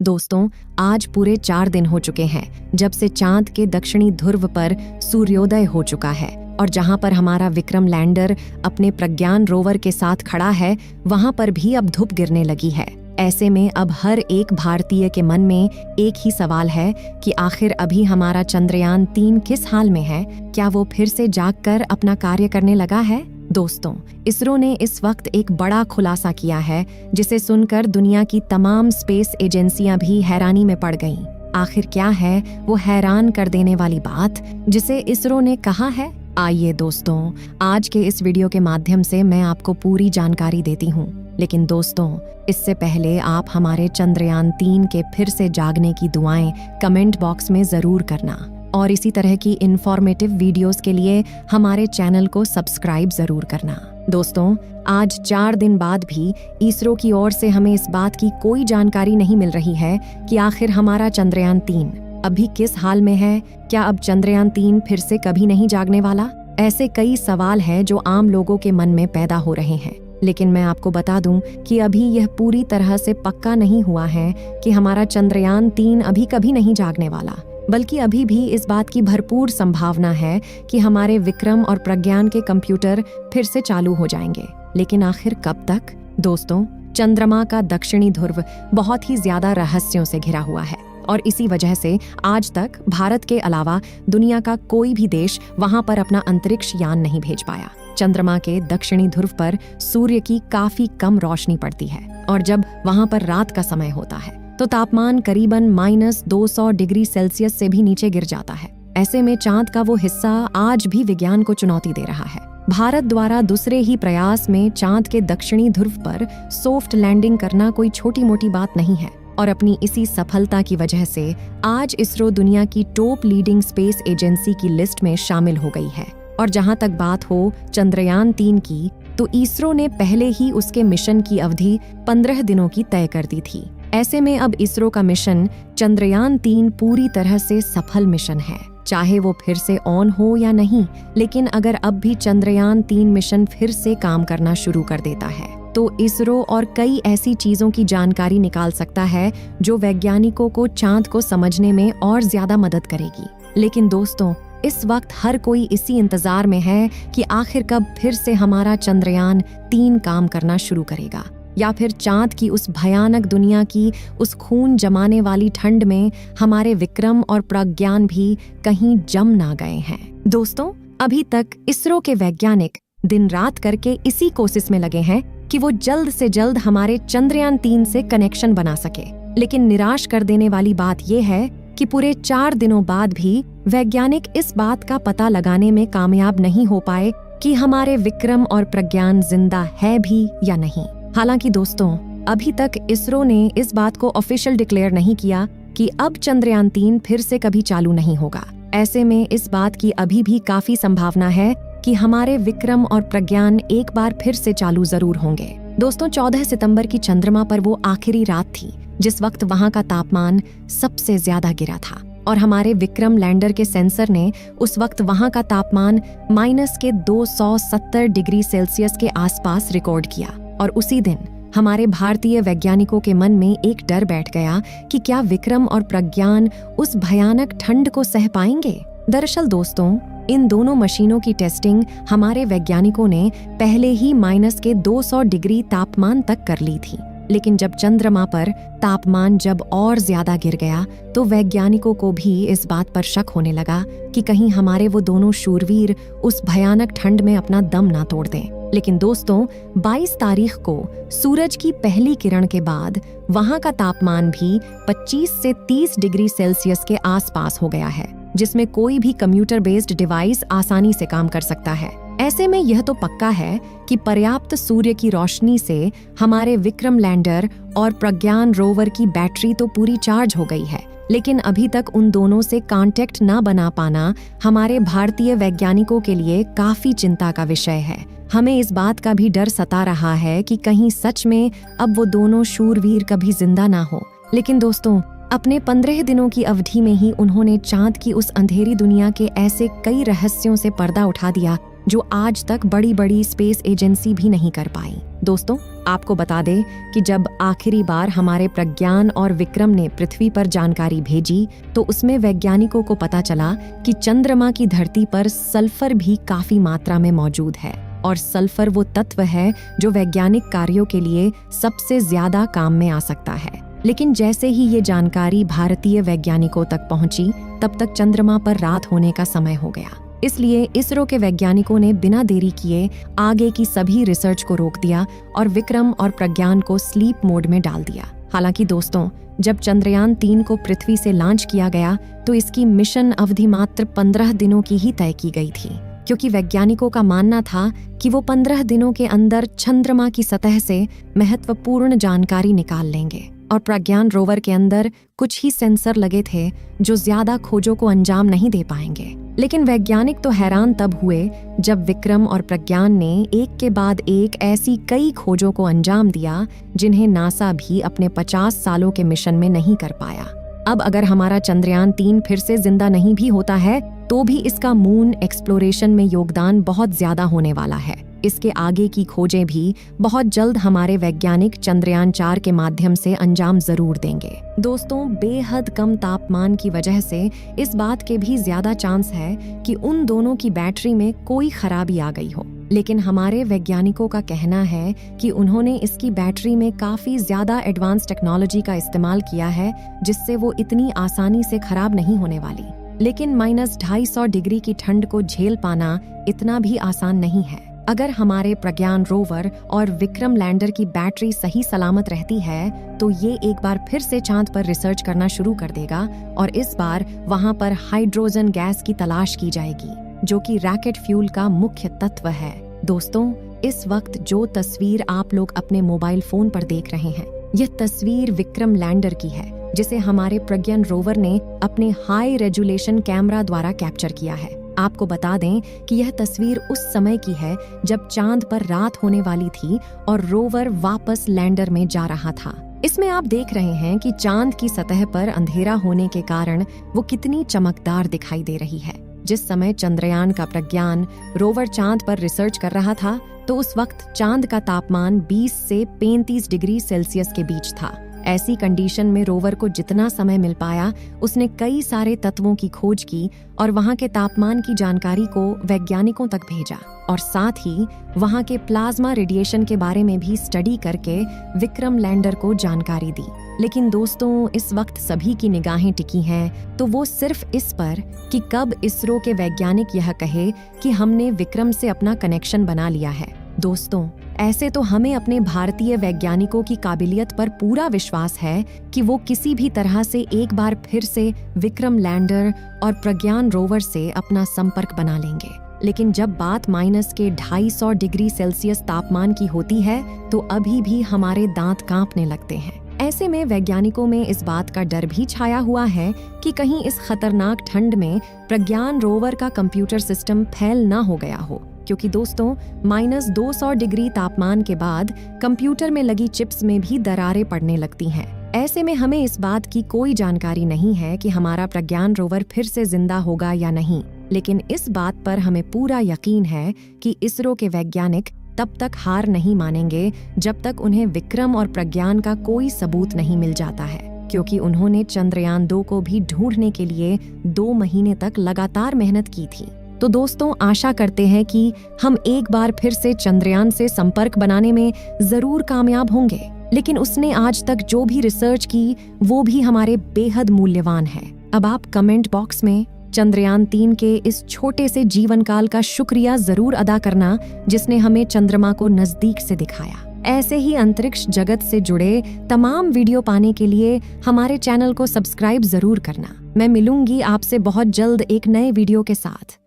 दोस्तों, आज पूरे 4 दिन हो चुके हैं जब से चांद के दक्षिणी ध्रुव पर सूर्योदय हो चुका है और जहां पर हमारा विक्रम लैंडर अपने प्रज्ञान रोवर के साथ खड़ा है, वहां पर भी अब धूप गिरने लगी है। ऐसे में अब हर एक भारतीय के मन में एक ही सवाल है कि आखिर अभी हमारा चंद्रयान 3 किस हाल में है? क्या वो फिर से जागकर अपना कार्य करने लगा है? दोस्तों, इसरो ने इस वक्त एक बड़ा खुलासा किया है जिसे सुनकर दुनिया की तमाम स्पेस एजेंसियां भी हैरानी में पड़ गईं। आखिर क्या है वो हैरान कर देने वाली बात जिसे इसरो ने कहा है? आइए दोस्तों, आज के इस वीडियो के माध्यम से मैं आपको पूरी जानकारी देती हूँ। लेकिन दोस्तों, इससे पहले आप हमारे चंद्रयान 3 के फिर से जागने की दुआएं कमेंट बॉक्स में जरूर करना और इसी तरह की इंफॉर्मेटिव वीडियोस के लिए हमारे चैनल को सब्सक्राइब जरूर करना। दोस्तों, आज 4 दिन बाद भी इसरो की ओर से हमें इस बात की कोई जानकारी नहीं मिल रही है कि आखिर हमारा चंद्रयान 3 अभी किस हाल में है। क्या अब चंद्रयान 3 फिर से कभी नहीं जागने वाला? ऐसे कई सवाल हैं जो आम लोगों के मन में पैदा हो रहे हैं। लेकिन मैं आपको बता दूं कि अभी यह पूरी तरह से पक्का नहीं हुआ है कि हमारा चंद्रयान 3 अभी कभी नहीं जागने वाला, बल्कि अभी भी इस बात की भरपूर संभावना है कि हमारे विक्रम और प्रज्ञान के कंप्यूटर फिर से चालू हो जाएंगे। लेकिन आखिर कब तक? दोस्तों, चंद्रमा का दक्षिणी ध्रुव बहुत ही ज्यादा रहस्यों से घिरा हुआ है और इसी वजह से आज तक भारत के अलावा दुनिया का कोई भी देश वहां पर अपना अंतरिक्ष यान नहीं भेज पाया। चंद्रमा के दक्षिणी ध्रुव पर सूर्य की काफी कम रोशनी पड़ती है और जब वहां पर रात का समय होता है तो तापमान करीबन -200 डिग्री सेल्सियस से भी नीचे गिर जाता है। ऐसे में चांद का वो हिस्सा आज भी विज्ञान को चुनौती दे रहा है। भारत द्वारा दूसरे ही प्रयास में चांद के दक्षिणी ध्रुव पर सॉफ्ट लैंडिंग करना कोई छोटी मोटी बात नहीं है और अपनी इसी सफलता की वजह से आज इसरो दुनिया की टॉप लीडिंग स्पेस एजेंसी की लिस्ट में शामिल हो गई है। और जहां तक बात हो चंद्रयान 3 की, तो इसरो ने पहले ही उसके मिशन की अवधि 15 दिनों की तय कर दी थी। ऐसे में अब इसरो का मिशन चंद्रयान 3 पूरी तरह से सफल मिशन है, चाहे वो फिर से ऑन हो या नहीं। लेकिन अगर अब भी चंद्रयान 3 मिशन फिर से काम करना शुरू कर देता है तो इसरो और कई ऐसी चीजों की जानकारी निकाल सकता है जो वैज्ञानिकों को चांद को समझने में और ज्यादा मदद करेगी। लेकिन दोस्तों, इस वक्त हर कोई इसी इंतजार में है कि आखिर कब फिर से हमारा चंद्रयान 3 काम करना शुरू करेगा, या फिर चांद की उस भयानक दुनिया की उस खून जमाने वाली ठंड में हमारे विक्रम और प्रज्ञान भी कहीं जम ना गए हैं। दोस्तों, अभी तक इसरो के वैज्ञानिक दिन रात करके इसी कोशिश में लगे हैं कि वो जल्द से जल्द हमारे चंद्रयान 3 से कनेक्शन बना सके। लेकिन निराश कर देने वाली बात यह है कि पूरे 4 दिनों बाद भी वैज्ञानिक इस बात का पता लगाने में कामयाब नहीं हो पाए कि हमारे विक्रम और प्रज्ञान जिंदा है भी या नहीं। हालांकि दोस्तों, अभी तक इसरो ने इस बात को ऑफिशियल डिक्लेयर नहीं किया कि अब चंद्रयान 3 फिर से कभी चालू नहीं होगा। ऐसे में इस बात की अभी भी काफी संभावना है कि हमारे विक्रम और प्रज्ञान एक बार फिर से चालू जरूर होंगे। दोस्तों, 14 सितंबर की चंद्रमा पर वो आखिरी रात थी जिस वक्त वहां का तापमान सबसे ज्यादा गिरा था और हमारे विक्रम लैंडर के सेंसर ने उस वक्त वहां का तापमान -270 डिग्री सेल्सियस के आसपास रिकॉर्ड किया। और उसी दिन हमारे भारतीय वैज्ञानिकों के मन में एक डर बैठ गया कि क्या विक्रम और प्रज्ञान उस भयानक ठंड को सह पाएंगे। दरअसल दोस्तों, इन दोनों मशीनों की टेस्टिंग हमारे वैज्ञानिकों ने पहले ही -200 डिग्री तापमान तक कर ली थी। लेकिन जब चंद्रमा पर तापमान जब और ज्यादा गिर गया तो वैज्ञानिकों को भी इस बात पर शक होने लगा कि कहीं हमारे वो दोनों शूरवीर उस भयानक ठंड में अपना दम ना तोड़ दें। लेकिन दोस्तों, 22 तारीख को सूरज की पहली किरण के बाद वहां का तापमान भी 25 से 30 डिग्री सेल्सियस के आसपास हो गया है, जिसमें कोई भी कंप्यूटर बेस्ड डिवाइस आसानी से काम कर सकता है। ऐसे में यह तो पक्का है कि पर्याप्त सूर्य की रोशनी से हमारे विक्रम लैंडर और प्रज्ञान रोवर की बैटरी तो पूरी चार्ज हो गई है। लेकिन अभी तक उन दोनों से कांटेक्ट ना बना पाना हमारे भारतीय वैज्ञानिकों के लिए काफी चिंता का विषय है। हमें इस बात का भी डर सता रहा है कि कहीं सच में अब वो दोनों शूरवीर कभी जिंदा ना हो। लेकिन दोस्तों, अपने 15 दिनों की अवधि में ही उन्होंने चांद की उस अंधेरी दुनिया के ऐसे कई रहस्यों से पर्दा उठा दिया जो आज तक बड़ी बड़ी स्पेस एजेंसी भी नहीं कर पाई। दोस्तों, आपको बता दें कि जब आखिरी बार हमारे प्रज्ञान और विक्रम ने पृथ्वी पर जानकारी भेजी तो उसमें वैज्ञानिकों को पता चला कि चंद्रमा की धरती पर सल्फर भी काफी मात्रा में मौजूद है और सल्फर वो तत्व है जो वैज्ञानिक कार्यों के लिए सबसे ज्यादा काम में आ सकता है। लेकिन जैसे ही ये जानकारी भारतीय वैज्ञानिकों तक पहुंची तब तक चंद्रमा पर रात होने का समय हो गया। इसलिए इसरो के वैज्ञानिकों ने बिना देरी किए आगे की सभी रिसर्च को रोक दिया और विक्रम और प्रज्ञान को स्लीप मोड में डाल दिया। हालांकि दोस्तों, जब चंद्रयान 3 को पृथ्वी से लॉन्च किया गया तो इसकी मिशन अवधि मात्र 15 दिनों की ही तय की गई थी, क्योंकि वैज्ञानिकों का मानना था कि वो 15 दिनों के अंदर चंद्रमा की सतह से महत्वपूर्ण जानकारी निकाल लेंगे। और प्रज्ञान रोवर के अंदर कुछ ही सेंसर लगे थे जो ज्यादा खोजों को अंजाम नहीं दे पाएंगे। लेकिन वैज्ञानिक तो हैरान तब हुए जब विक्रम और प्रज्ञान ने एक के बाद एक ऐसी कई खोजों को अंजाम दिया जिन्हें नासा भी अपने 50 सालों के मिशन में नहीं कर पाया। अब अगर हमारा चंद्रयान 3 फिर से जिंदा नहीं भी होता है तो भी इसका मून एक्सप्लोरेशन में योगदान बहुत ज्यादा होने वाला है। इसके आगे की खोजें भी बहुत जल्द हमारे वैज्ञानिक चंद्रयान 4 के माध्यम से अंजाम जरूर देंगे। दोस्तों, बेहद कम तापमान की वजह से इस बात के भी ज्यादा चांस है कि उन दोनों की बैटरी में कोई खराबी आ गई हो। लेकिन हमारे वैज्ञानिकों का कहना है कि उन्होंने इसकी बैटरी में काफी ज्यादा एडवांस टेक्नोलॉजी का इस्तेमाल किया है जिससे वो इतनी आसानी से खराब नहीं होने वाली। लेकिन -250 डिग्री की ठंड को झेल पाना इतना भी आसान नहीं है। अगर हमारे प्रज्ञान रोवर और विक्रम लैंडर की बैटरी सही सलामत रहती है तो ये एक बार फिर से चांद पर रिसर्च करना शुरू कर देगा और इस बार वहां पर हाइड्रोजन गैस की तलाश की जाएगी, जो कि रॉकेट फ्यूल का मुख्य तत्व है। दोस्तों, इस वक्त जो तस्वीर आप लोग अपने मोबाइल फोन पर देख रहे हैं, यह तस्वीर विक्रम लैंडर की है जिसे हमारे प्रज्ञान रोवर ने अपने हाई रेजोल्यूशन कैमरा द्वारा कैप्चर किया है। आपको बता दें कि यह तस्वीर उस समय की है जब चांद पर रात होने वाली थी और रोवर वापस लैंडर में जा रहा था। इसमें आप देख रहे हैं कि चांद की सतह पर अंधेरा होने के कारण वो कितनी चमकदार दिखाई दे रही है। जिस समय चंद्रयान का प्रज्ञान रोवर चांद पर रिसर्च कर रहा था तो उस वक्त चांद का तापमान 20 से 35 डिग्री सेल्सियस के बीच था। ऐसी कंडीशन में रोवर को जितना समय मिल पाया उसने कई सारे तत्वों की खोज की और वहां के तापमान की जानकारी को वैज्ञानिकों तक भेजा और साथ ही वहां के प्लाज्मा रेडिएशन के बारे में भी स्टडी करके विक्रम लैंडर को जानकारी दी। लेकिन दोस्तों, इस वक्त सभी की निगाहें टिकी हैं तो वो सिर्फ इस पर कि कब इसरो के वैज्ञानिक यह कहे कि हमने विक्रम से अपना कनेक्शन बना लिया है। दोस्तों, ऐसे तो हमें अपने भारतीय वैज्ञानिकों की काबिलियत पर पूरा विश्वास है कि वो किसी भी तरह से एक बार फिर से विक्रम लैंडर और प्रज्ञान रोवर से अपना संपर्क बना लेंगे। लेकिन जब बात -250 डिग्री सेल्सियस तापमान की होती है तो अभी भी हमारे दांत कांपने लगते हैं। ऐसे में वैज्ञानिकों में इस बात का डर भी छाया हुआ है कि कहीं इस खतरनाक ठंड में प्रज्ञान रोवर का कंप्यूटर सिस्टम फेल ना हो गया हो, क्योंकि दोस्तों -200 डिग्री तापमान के बाद कंप्यूटर में लगी चिप्स में भी दरारें पड़ने लगती हैं। ऐसे में हमें इस बात की कोई जानकारी नहीं है कि हमारा प्रज्ञान रोवर फिर से जिंदा होगा या नहीं, लेकिन इस बात पर हमें पूरा यकीन है कि इसरो के वैज्ञानिक तब तक हार नहीं मानेंगे जब तक उन्हें विक्रम और प्रज्ञान का कोई सबूत नहीं मिल जाता है, क्योंकि उन्होंने चंद्रयान 2 को भी ढूंढने के लिए 2 महीने तक लगातार मेहनत की थी। तो दोस्तों, आशा करते हैं कि हम एक बार फिर से चंद्रयान से संपर्क बनाने में जरूर कामयाब होंगे। लेकिन उसने आज तक जो भी रिसर्च की वो भी हमारे बेहद मूल्यवान है। अब आप कमेंट बॉक्स में चंद्रयान 3 के इस छोटे से जीवन काल का शुक्रिया जरूर अदा करना जिसने हमें चंद्रमा को नजदीक से दिखाया। ऐसे ही अंतरिक्ष जगत से जुड़े तमाम वीडियो पाने के लिए हमारे चैनल को सब्सक्राइब जरूर करना। मैं मिलूंगी आपसे बहुत जल्द एक नए वीडियो के साथ।